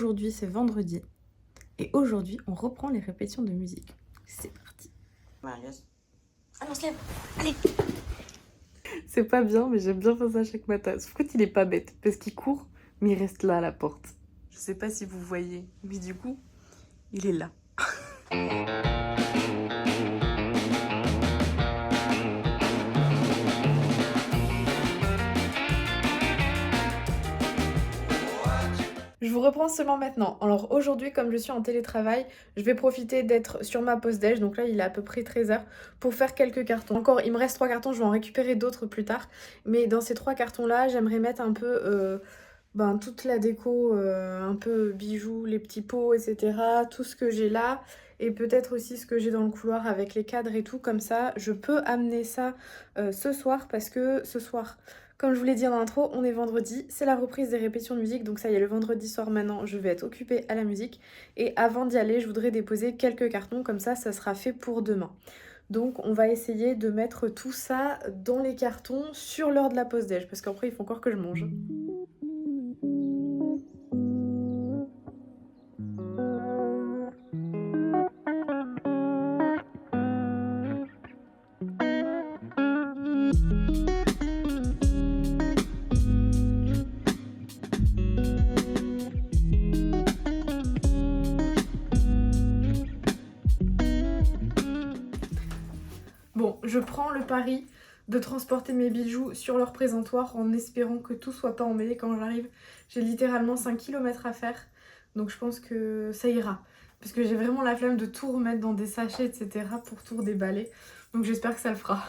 aujourd'hui c'est vendredi et aujourd'hui on reprend les répétitions de musique. C'est parti. Marius. Ah non, se lève. Allez. C'est pas bien mais j'aime bien faire ça chaque matin. Sauf qu'il est pas bête parce qu'il court mais il reste là à la porte. Je sais pas si vous voyez mais du coup il est là. Je vous reprends seulement maintenant. Alors aujourd'hui, comme je suis en télétravail, je vais profiter d'être sur ma pause déj. Donc là, il est à peu près 13h pour faire quelques cartons. Encore, il me reste 3 cartons, je vais en récupérer d'autres plus tard. Mais dans ces 3 cartons-là, j'aimerais mettre un peu toute la déco, un peu bijoux, les petits pots, etc. Tout ce que j'ai là. Et peut-être aussi ce que j'ai dans le couloir avec les cadres et tout. Comme ça, je peux amener ça ce soir parce que ce soir... Comme je vous l'ai dit en intro, on est vendredi, c'est la reprise des répétitions de musique, donc ça y est, le vendredi soir maintenant, je vais être occupée à la musique. Et avant d'y aller, je voudrais déposer quelques cartons, comme ça sera fait pour demain. Donc on va essayer de mettre tout ça dans les cartons sur l'heure de la pause déj, parce qu'après il faut encore que je mange. Bon, je prends le pari de transporter mes bijoux sur leur présentoir en espérant que tout soit pas emmêlé quand j'arrive. J'ai littéralement 5 km à faire, donc je pense que ça ira. Parce que j'ai vraiment la flemme de tout remettre dans des sachets, etc. pour tout redéballer. Donc j'espère que ça le fera.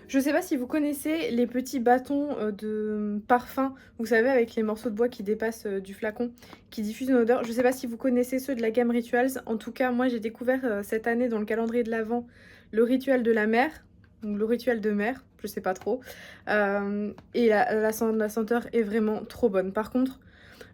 Je sais pas si vous connaissez les petits bâtons de parfum, vous savez, avec les morceaux de bois qui dépassent du flacon, qui diffusent une odeur. Je sais pas si vous connaissez ceux de la gamme Rituals. En tout cas, moi j'ai découvert cette année dans le calendrier de l'Avent le rituel de la mer, ou le rituel de mer, je sais pas trop. Et la senteur est vraiment trop bonne. Par contre,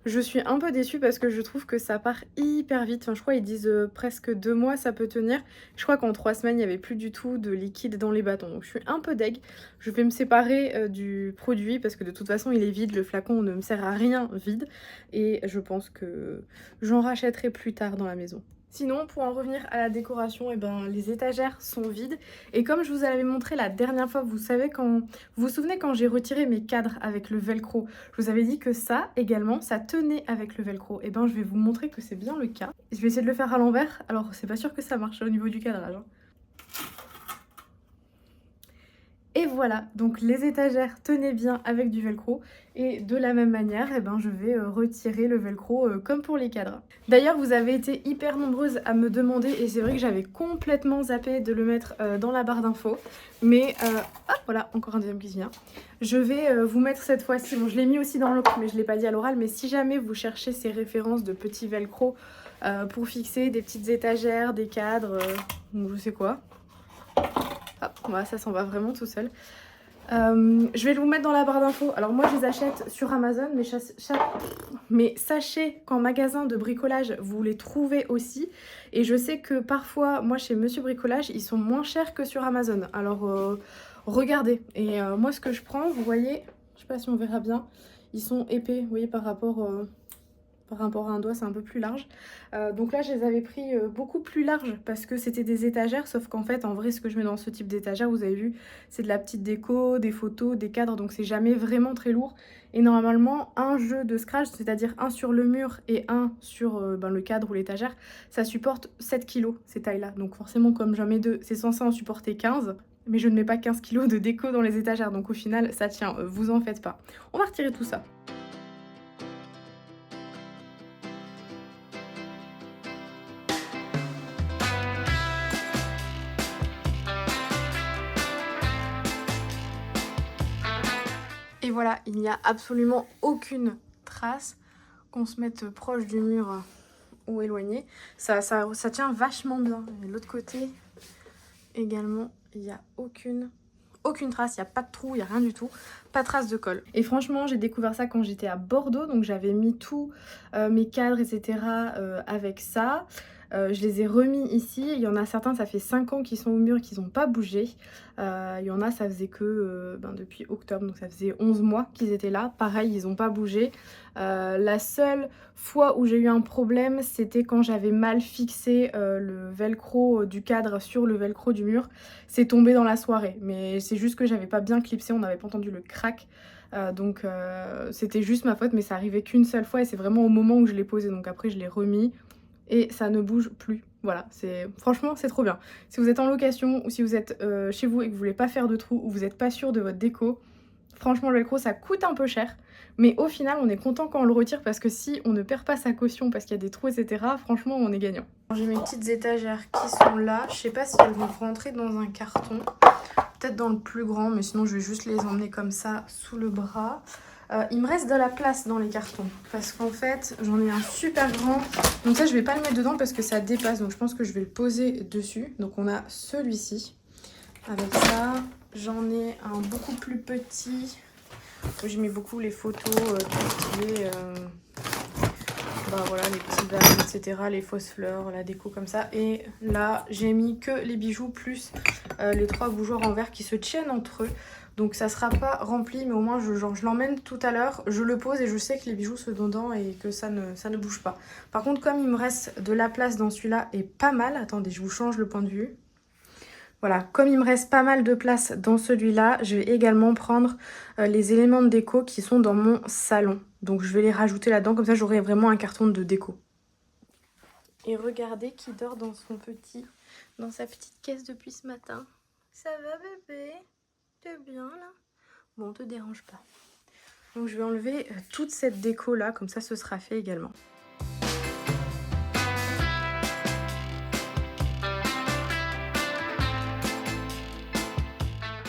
je suis un peu déçue parce que je trouve que ça part hyper vite. Enfin, je crois qu'ils disent presque 2 mois ça peut tenir. Je crois qu'en 3 semaines, il n'y avait plus du tout de liquide dans les bâtons. Donc je suis un peu deg. Je vais me séparer du produit parce que de toute façon, il est vide. Le flacon ne me sert à rien vide. Et je pense que j'en rachèterai plus tard dans la maison. Sinon, pour en revenir à la décoration, les étagères sont vides. Et comme je vous avais montré la dernière fois, vous vous souvenez quand j'ai retiré mes cadres avec le velcro, je vous avais dit que ça également, ça tenait avec le velcro. Et je vais vous montrer que c'est bien le cas. Je vais essayer de le faire à l'envers. Alors, c'est pas sûr que ça marche au niveau du cadrage, hein. Et voilà, donc les étagères tenaient bien avec du velcro et de la même manière, je vais retirer le velcro comme pour les cadres. D'ailleurs, vous avez été hyper nombreuses à me demander et c'est vrai que j'avais complètement zappé de le mettre dans la barre d'infos. Mais hop, voilà, encore un deuxième qui vient. Je vais vous mettre cette fois-ci, bon je l'ai mis aussi dans l'autre mais je ne l'ai pas dit à l'oral, mais si jamais vous cherchez ces références de petits velcro pour fixer des petites étagères, des cadres, ou je sais quoi. Hop, voilà, ça s'en va vraiment tout seul. Je vais vous mettre dans la barre d'infos. Alors moi je les achète sur Amazon, mais sachez qu'en magasin de bricolage vous les trouvez aussi. Et je sais que parfois, moi chez Monsieur Bricolage, ils sont moins chers que sur Amazon. Alors regardez. Et moi ce que je prends, vous voyez, je sais pas si on verra bien, ils sont épais, vous voyez, par rapport Par rapport à un doigt, c'est un peu plus large. Donc là, je les avais pris beaucoup plus larges parce que c'était des étagères. Sauf qu'en fait, en vrai, ce que je mets dans ce type d'étagère, vous avez vu, c'est de la petite déco, des photos, des cadres. Donc c'est jamais vraiment très lourd. Et normalement, un jeu de scratch, c'est-à-dire un sur le mur et un sur le cadre ou l'étagère, ça supporte 7 kg, ces tailles-là. Donc forcément, comme j'en mets deux, c'est censé en supporter 15. Mais je ne mets pas 15 kg de déco dans les étagères. Donc au final, ça tient, vous en faites pas. On va retirer tout ça. Et voilà, il n'y a absolument aucune trace, qu'on se mette proche du mur ou éloigné. Ça tient vachement bien. Et de l'autre côté, également, il n'y a aucune trace, il n'y a pas de trou, il n'y a rien du tout. Pas de trace de colle. Et franchement, j'ai découvert ça quand j'étais à Bordeaux. Donc j'avais mis tous mes cadres, etc. Avec ça. Je les ai remis ici. Il y en a certains, ça fait 5 ans qu'ils sont au mur, qu'ils n'ont pas bougé. Il y en a, ça faisait que depuis octobre, donc ça faisait 11 mois qu'ils étaient là. Pareil, ils n'ont pas bougé. La seule fois où j'ai eu un problème, c'était quand j'avais mal fixé le velcro du cadre sur le velcro du mur. C'est tombé dans la soirée, mais c'est juste que j'avais pas bien clipsé, on n'avait pas entendu le crack. Donc c'était juste ma faute, mais ça arrivait qu'une seule fois et c'est vraiment au moment où je l'ai posé. Donc après, je l'ai remis. Et ça ne bouge plus. Voilà, franchement c'est trop bien. Si vous êtes en location ou si vous êtes chez vous et que vous voulez pas faire de trous ou vous n'êtes pas sûr de votre déco, franchement le velcro ça coûte un peu cher. Mais au final on est content quand on le retire parce que si on ne perd pas sa caution parce qu'il y a des trous etc, franchement on est gagnant. J'ai mes petites étagères qui sont là. Je sais pas si elles vont rentrer dans un carton. Peut-être dans le plus grand, mais sinon je vais juste les emmener comme ça sous le bras. Il me reste de la place dans les cartons parce qu'en fait j'en ai un super grand, donc ça je vais pas le mettre dedans parce que ça dépasse, donc je pense que je vais le poser dessus. Donc on a celui-ci avec ça, j'en ai un beaucoup plus petit où j'ai mis beaucoup les photos, tout ce qui est voilà, les petits vases etc, les fausses fleurs, la déco comme ça. Et là j'ai mis que les bijoux plus les 3 bougeoirs en verre qui se tiennent entre eux. Donc ça sera pas rempli, mais au moins je l'emmène tout à l'heure, je le pose et je sais que les bijoux sont dedans et que ça ne bouge pas. Par contre, comme il me reste de la place dans celui-là et pas mal, attendez, je vous change le point de vue. Voilà, comme il me reste pas mal de place dans celui-là, je vais également prendre les éléments de déco qui sont dans mon salon. Donc je vais les rajouter là-dedans, comme ça j'aurai vraiment un carton de déco. Et regardez qui dort dans sa petite caisse depuis ce matin. Ça va bébé ? T'es bien là? Bon, on te dérange pas. Donc je vais enlever toute cette déco là, comme ça ce sera fait également.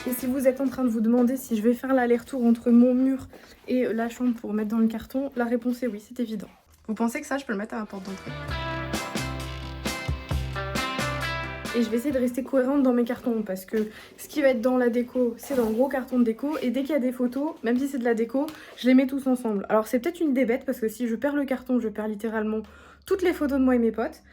Et si vous êtes en train de vous demander si je vais faire l'aller-retour entre mon mur et la chambre pour mettre dans le carton, la réponse est oui, c'est évident. Vous pensez que ça, je peux le mettre à la porte d'entrée? Et je vais essayer de rester cohérente dans mes cartons parce que ce qui va être dans la déco, c'est dans le gros carton de déco. Et dès qu'il y a des photos, même si c'est de la déco, je les mets tous ensemble. Alors c'est peut-être une idée bête parce que si je perds le carton, je perds littéralement toutes les photos de moi et mes potes.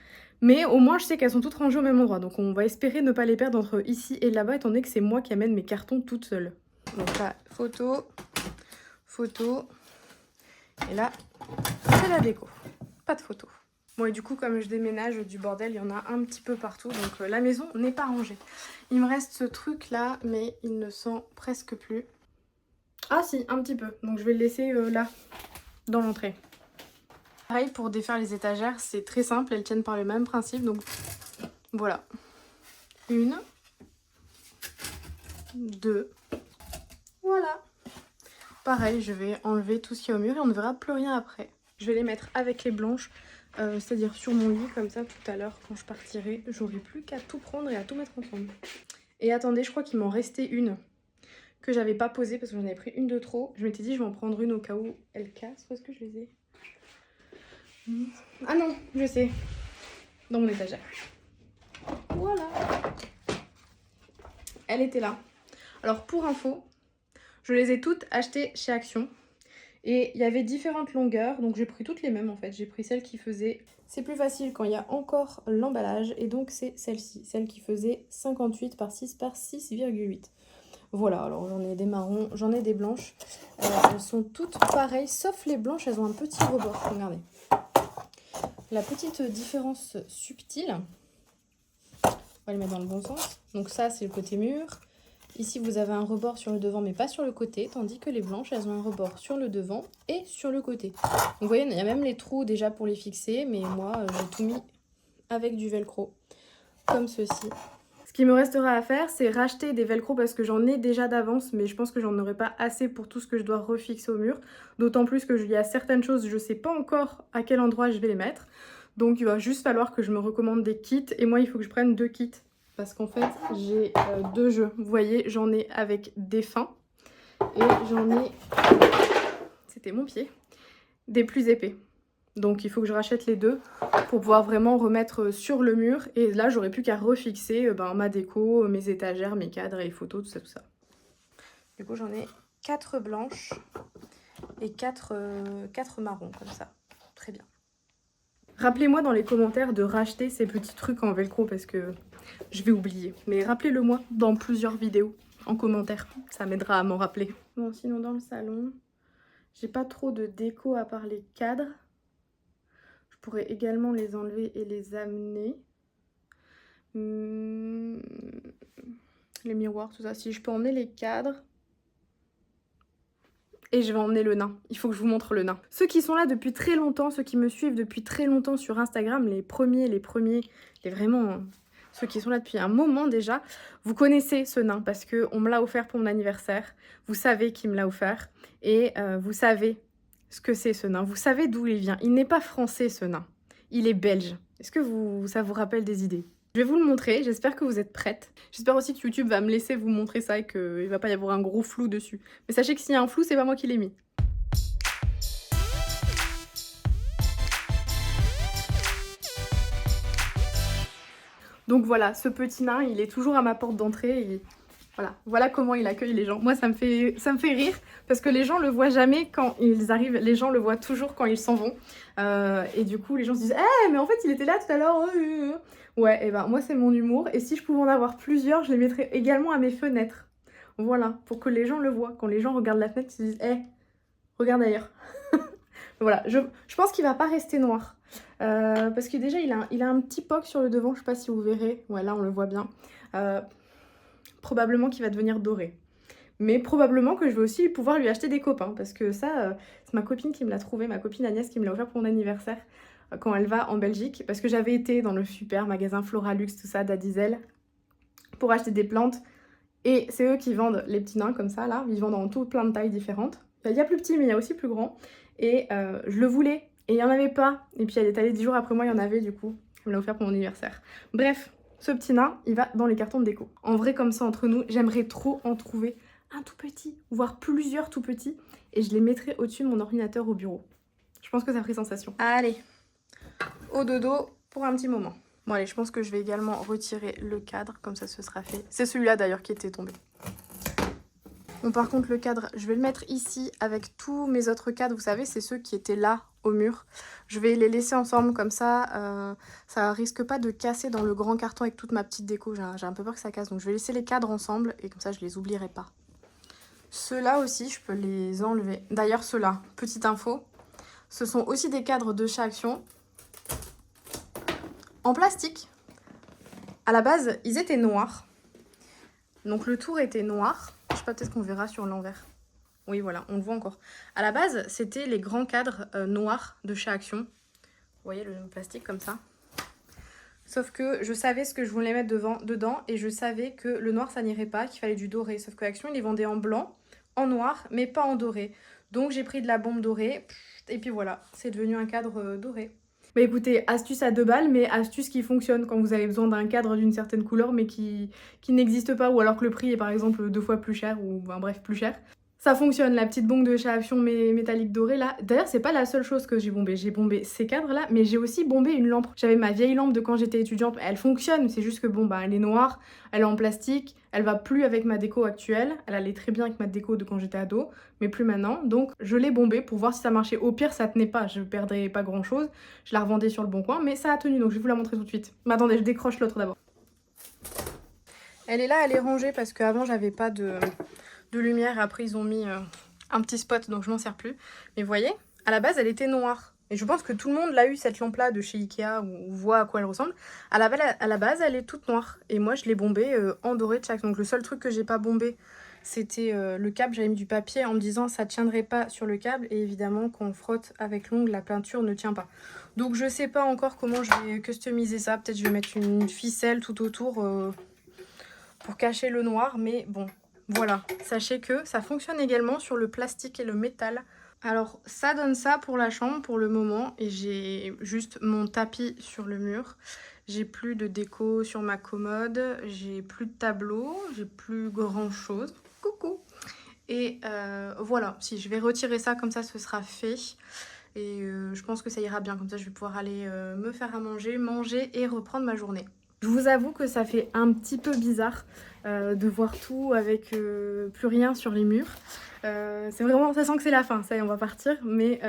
Mais au moins je sais qu'elles sont toutes rangées au même endroit. Donc on va espérer ne pas les perdre entre ici et là-bas étant donné que c'est moi qui amène mes cartons toute seule. Donc là, photo, photo. Et là, c'est la déco. Pas de photo. Bon et du coup comme je déménage du bordel, il y en a un petit peu partout, donc la maison n'est pas rangée. Il me reste ce truc là, mais il ne sent presque plus. Ah si, un petit peu, donc je vais le laisser là, dans l'entrée. Pareil pour défaire les étagères, c'est très simple, elles tiennent par le même principe, donc voilà. 1, 2, voilà. Pareil, je vais enlever tout ce qu'il y a au mur et on ne verra plus rien après. Je vais les mettre avec les blanches. C'est-à-dire sur mon lit, comme ça tout à l'heure quand je partirai, j'aurai plus qu'à tout prendre et à tout mettre ensemble. Et attendez, je crois qu'il m'en restait une que j'avais pas posée parce que j'en avais pris une de trop. Je m'étais dit je vais en prendre une au cas où elle casse. Où est-ce que je les ai? Ah non, je sais, dans mon étagère. Voilà, elle était là. Alors pour info, je les ai toutes achetées chez Action. Et il y avait différentes longueurs, donc j'ai pris toutes les mêmes en fait. J'ai pris celle qui faisait... C'est plus facile quand il y a encore l'emballage, et donc c'est celle-ci. Celle qui faisait 58 par 6 par 6,8. Voilà, alors j'en ai des marrons, j'en ai des blanches. Elles sont toutes pareilles, sauf les blanches, elles ont un petit rebord, regardez. la petite différence subtile, on va le mettre dans le bon sens. Donc ça, c'est le côté mur. Ici, vous avez un rebord sur le devant, mais pas sur le côté, tandis que les blanches, elles ont un rebord sur le devant et sur le côté. Donc vous voyez, il y a même les trous déjà pour les fixer, mais moi, j'ai tout mis avec du velcro, comme ceci. Ce qui me restera à faire, c'est racheter des velcro parce que j'en ai déjà d'avance, mais je pense que j'en aurai pas assez pour tout ce que je dois refixer au mur. D'autant plus qu'il y a certaines choses, je sais pas encore à quel endroit je vais les mettre. Donc il va juste falloir que je me recommande des kits, et moi il faut que je prenne 2 kits. Parce qu'en fait, j'ai 2 jeux. Vous voyez, j'en ai avec des fins. Et j'en ai... C'était mon pied. Des plus épais. Donc il faut que je rachète les 2 pour pouvoir vraiment remettre sur le mur. Et là, j'aurais plus qu'à refixer ma déco, mes étagères, mes cadres et les photos, tout ça, tout ça. Du coup, j'en ai 4 blanches et 4 marrons, comme ça. Très bien. Rappelez-moi dans les commentaires de racheter ces petits trucs en velcro parce que je vais oublier. Mais rappelez-le moi dans plusieurs vidéos en commentaire. Ça m'aidera à m'en rappeler. Bon, sinon dans le salon, j'ai pas trop de déco à part les cadres. Je pourrais également les enlever et les amener. Les miroirs, tout ça. Si je peux emmener les cadres. Et je vais emmener le nain. Il faut que je vous montre le nain. Ceux qui sont là depuis très longtemps, ceux qui me suivent depuis très longtemps sur Instagram, les premiers, vraiment... Ceux qui sont là depuis un moment déjà, vous connaissez ce nain parce qu'on me l'a offert pour mon anniversaire. Vous savez qui me l'a offert et vous savez ce que c'est ce nain. Vous savez d'où il vient. Il n'est pas français ce nain, il est belge. Est-ce que ça vous rappelle des idées? Je vais vous le montrer, j'espère que vous êtes prêtes. J'espère aussi que YouTube va me laisser vous montrer ça et qu'il ne va pas y avoir un gros flou dessus. Mais sachez que s'il y a un flou, c'est pas moi qui l'ai mis. Donc voilà, ce petit nain, il est toujours à ma porte d'entrée. Voilà comment il accueille les gens. Moi, ça me fait rire parce que les gens le voient jamais quand ils arrivent. Les gens le voient toujours quand ils s'en vont. Et du coup, les gens se disent « Eh, mais en fait, il était là tout à l'heure. » Ouais, et ben moi, c'est mon humour. Et si je pouvais en avoir plusieurs, je les mettrais également à mes fenêtres. Voilà, pour que les gens le voient. Quand les gens regardent la fenêtre, ils se disent « Eh, regarde ailleurs. » Voilà, je pense qu'il va pas rester noir. Parce que déjà, il a un petit poc sur le devant. Je sais pas si vous verrez. Ouais, là, on le voit bien. Probablement qu'il va devenir doré. Mais probablement que je vais aussi pouvoir lui acheter des copains. Parce que ça, c'est ma copine qui me l'a trouvé. Ma copine Agnès qui me l'a offert pour mon anniversaire. Quand elle va en Belgique. Parce que j'avais été dans le super magasin Floralux, tout ça, d'Adizel. Pour acheter des plantes. Et c'est eux qui vendent les petits nains comme ça, là. Ils vendent en tout plein de tailles différentes. Il y a plus petit, mais il y a aussi plus grand. Et je le voulais. Et il n'y en avait pas. Et puis elle est allée 10 jours après moi, il y en avait du coup. Elle me l'a offert pour mon anniversaire. Bref, ce petit nain, il va dans les cartons de déco. En vrai, comme ça, entre nous, j'aimerais trop en trouver un tout petit, voire plusieurs tout petits. Et je les mettrai au-dessus de mon ordinateur au bureau. Je pense que ça ferait sensation. Allez, au dodo pour un petit moment. Bon allez, je pense que je vais également retirer le cadre, comme ça ce sera fait. C'est celui-là d'ailleurs qui était tombé. Bon, par contre, le cadre, je vais le mettre ici avec tous mes autres cadres. Vous savez, c'est ceux qui étaient là au mur. Je vais les laisser ensemble comme ça. Ça risque pas de casser dans le grand carton avec toute ma petite déco. J'ai un peu peur que ça casse. Donc, je vais laisser les cadres ensemble et comme ça, je les oublierai pas. Ceux-là aussi, je peux les enlever. D'ailleurs, ceux-là, petite info, ce sont aussi des cadres de chez Action en plastique. À la base, ils étaient noirs. Donc, le tour était noir. Je sais pas, peut-être qu'on verra sur l'envers. Oui, voilà, on le voit encore. À la base, c'était les grands cadres noirs de chez Action. Vous voyez le plastique comme ça. Sauf que je savais ce que je voulais mettre dedans et je savais que le noir, ça n'irait pas, qu'il fallait du doré. Sauf que Action, ils les vendaient en blanc, en noir, mais pas en doré. Donc, j'ai pris de la bombe dorée et puis voilà, c'est devenu un cadre doré. Bah écoutez, astuce à 2 balles, mais astuce qui fonctionne quand vous avez besoin d'un cadre d'une certaine couleur mais qui n'existe pas, ou alors que le prix est par exemple 2 fois plus cher, ou bref, plus cher. Ça fonctionne, la petite bombe de chez Action métallique dorée là. D'ailleurs, c'est pas la seule chose que j'ai bombé. J'ai bombé ces cadres là, mais j'ai aussi bombé une lampe. J'avais ma vieille lampe de quand j'étais étudiante. Elle fonctionne, c'est juste que bon, bah elle est noire, elle est en plastique, elle va plus avec ma déco actuelle. Elle allait très bien avec ma déco de quand j'étais ado, mais plus maintenant. Donc je l'ai bombée pour voir si ça marchait. Au pire, ça tenait pas, je perdrais pas grand chose. Je la revendais sur le bon coin, mais ça a tenu, donc je vais vous la montrer tout de suite. Mais attendez, je décroche l'autre d'abord. Elle est là, elle est rangée parce qu'avant j'avais pas de lumière. Après ils ont mis un petit spot, donc je m'en sers plus. Mais vous voyez, à la base elle était noire. Et je pense que tout le monde l'a eu, cette lampe-là de chez Ikea, ou voit à quoi elle ressemble. À la base, elle est toute noire. Et moi, je l'ai bombée en doré de chaque. Donc le seul truc que j'ai pas bombé, c'était le câble. J'avais mis du papier en me disant ça tiendrait pas sur le câble. Et évidemment, quand on frotte avec l'ongle, la peinture ne tient pas. Donc je sais pas encore comment je vais customiser ça. Peut-être je vais mettre une ficelle tout autour pour cacher le noir. Mais bon, voilà. Sachez que ça fonctionne également sur le plastique et le métal. Alors ça donne ça pour la chambre pour le moment et j'ai juste mon tapis sur le mur. J'ai plus de déco sur ma commode, j'ai plus de tableau, j'ai plus grand chose. Coucou. Et voilà, si je vais retirer ça comme ça ce sera fait. Et je pense que ça ira bien, comme ça je vais pouvoir aller me faire à manger et reprendre ma journée. Je vous avoue que ça fait un petit peu bizarre de voir tout avec plus rien sur les murs. C'est vraiment, ça sent que c'est la fin, ça y est, on va partir, mais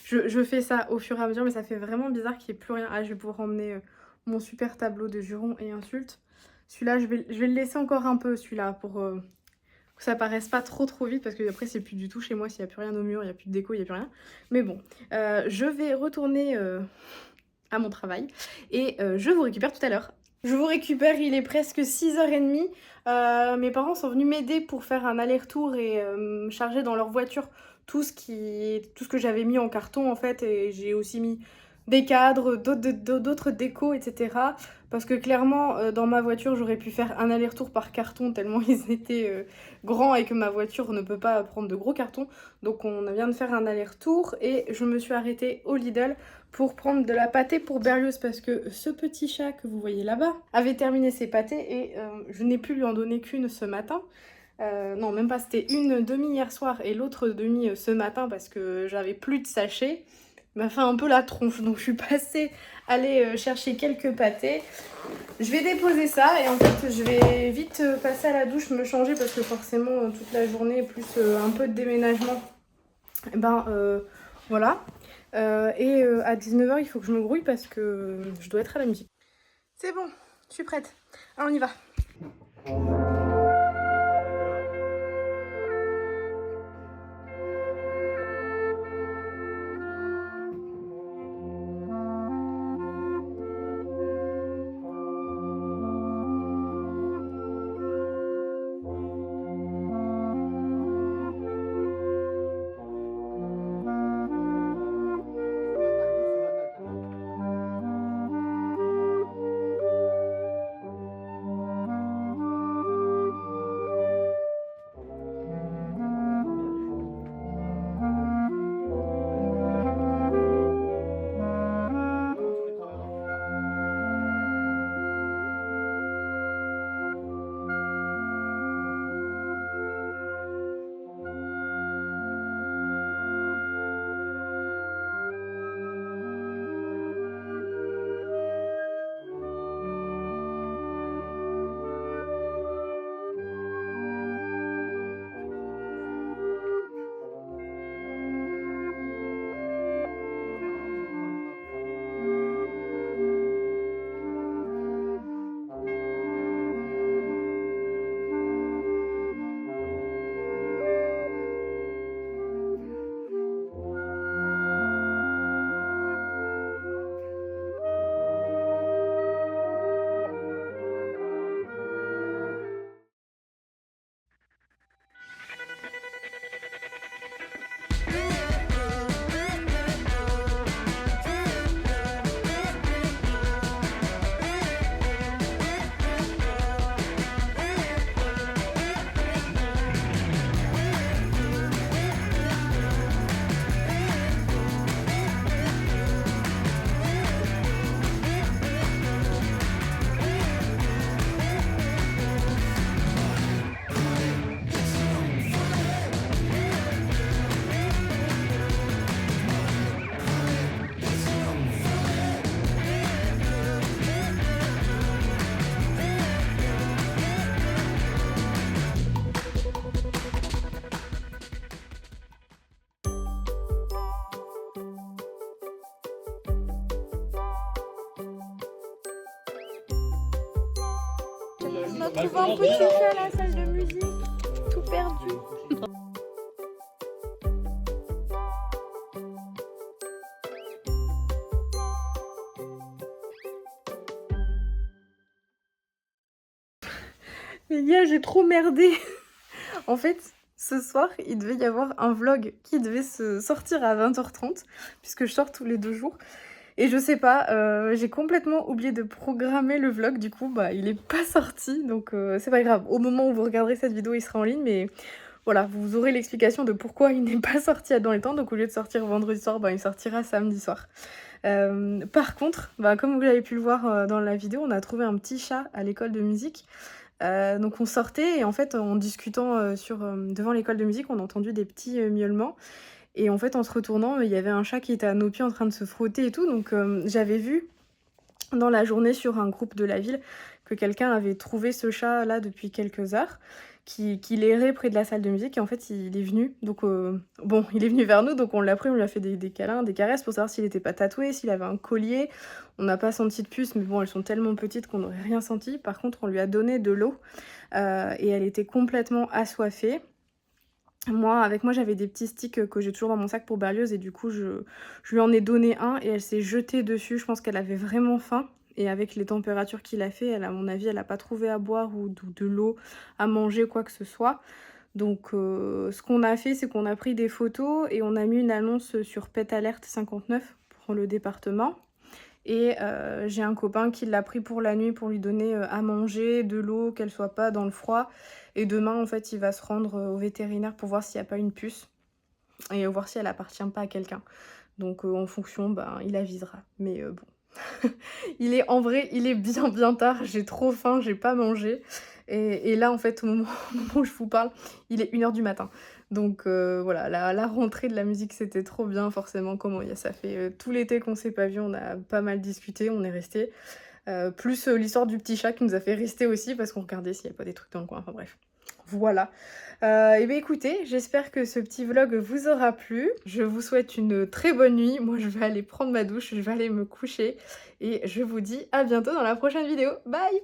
je fais ça au fur et à mesure, mais ça fait vraiment bizarre qu'il n'y ait plus rien. Ah, je vais pouvoir emmener mon super tableau de jurons et insultes. Celui-là, je vais le laisser encore un peu, celui-là, pour que ça paraisse pas trop vite, parce que après c'est plus du tout chez moi, s'il n'y a plus rien au mur, il n'y a plus de déco, il n'y a plus rien. Mais bon, je vais retourner à mon travail et je vous récupère tout à l'heure. Je vous récupère, il est presque 6h30. Mes parents sont venus m'aider pour faire un aller-retour et charger dans leur voiture tout ce que j'avais mis en carton en fait. Et j'ai aussi mis des cadres, d'autres décos, etc. Parce que clairement, dans ma voiture, j'aurais pu faire un aller-retour par carton tellement ils étaient grands et que ma voiture ne peut pas prendre de gros cartons. Donc on vient de faire un aller-retour et je me suis arrêtée au Lidl pour prendre de la pâtée pour Berlioz parce que ce petit chat que vous voyez là-bas avait terminé ses pâtés et je n'ai pu lui en donner qu'une ce matin. Non, même pas, c'était une demi hier soir et l'autre demi ce matin parce que j'avais plus de sachets. Il m'a fait un peu la tronche, donc je suis passée aller chercher quelques pâtés. Je vais déposer ça et en fait je vais vite passer à la douche, me changer parce que forcément toute la journée plus un peu de déménagement, et ben voilà. Et à 19h, il faut que je me grouille parce que je dois être à la musique. C'est bon, je suis prête. Alors on y va. On a trouvé un petit chat à la salle de musique, tout perdu. Les gars, j'ai trop merdé. En fait, ce soir, il devait y avoir un vlog qui devait se sortir à 20h30, puisque je sors tous les 2 jours. Et je sais pas, j'ai complètement oublié de programmer le vlog, du coup, bah, il est pas sorti, donc c'est pas grave. Au moment où vous regarderez cette vidéo, il sera en ligne, mais voilà, vous aurez l'explication de pourquoi il n'est pas sorti dans les temps. Donc au lieu de sortir vendredi soir, bah, il sortira samedi soir. Par contre, bah, comme vous l'avez pu le voir dans la vidéo, on a trouvé un petit chat à l'école de musique. Donc on sortait et en fait en discutant devant l'école de musique, on a entendu des petits miaulements. Et en fait en se retournant, il y avait un chat qui était à nos pieds en train de se frotter et tout. Donc j'avais vu dans la journée sur un groupe de la ville que quelqu'un avait trouvé ce chat là depuis quelques heures, qui errait près de la salle de musique et en fait il est venu. Donc bon, il est venu vers nous, donc on l'a pris, on lui a fait des câlins, des caresses pour savoir s'il n'était pas tatoué, s'il avait un collier. On n'a pas senti de puce, mais bon, elles sont tellement petites qu'on n'aurait rien senti. Par contre, on lui a donné de l'eau et elle était complètement assoiffée. Avec moi, j'avais des petits sticks que j'ai toujours dans mon sac pour Berlioz et du coup, je lui en ai donné un et elle s'est jetée dessus. Je pense qu'elle avait vraiment faim et avec les températures qu'il a fait, elle, à mon avis, elle n'a pas trouvé à boire ou de l'eau à manger, quoi que ce soit. Donc, ce qu'on a fait, c'est qu'on a pris des photos et on a mis une annonce sur Pet Alert 59 pour le département. Et j'ai un copain qui l'a pris pour la nuit pour lui donner à manger, de l'eau, qu'elle soit pas dans le froid. Et demain, en fait, il va se rendre au vétérinaire pour voir s'il n'y a pas une puce et voir si elle appartient pas à quelqu'un. Donc en fonction, ben, il avisera. Mais bon, en vrai, il est bien tard, j'ai trop faim, j'ai pas mangé. Et là, en fait, au moment où je vous parle, il est 1h du matin. Donc voilà, la rentrée de la musique, c'était trop bien, forcément. Ça fait tout l'été qu'on s'est pas vu, on a pas mal discuté, on est resté. Plus l'histoire du petit chat qui nous a fait rester aussi, parce qu'on regardait s'il n'y a pas des trucs dans le coin, enfin bref. Voilà. Et bien écoutez, j'espère que ce petit vlog vous aura plu. Je vous souhaite une très bonne nuit. Moi, je vais aller prendre ma douche, je vais aller me coucher. Et je vous dis à bientôt dans la prochaine vidéo. Bye!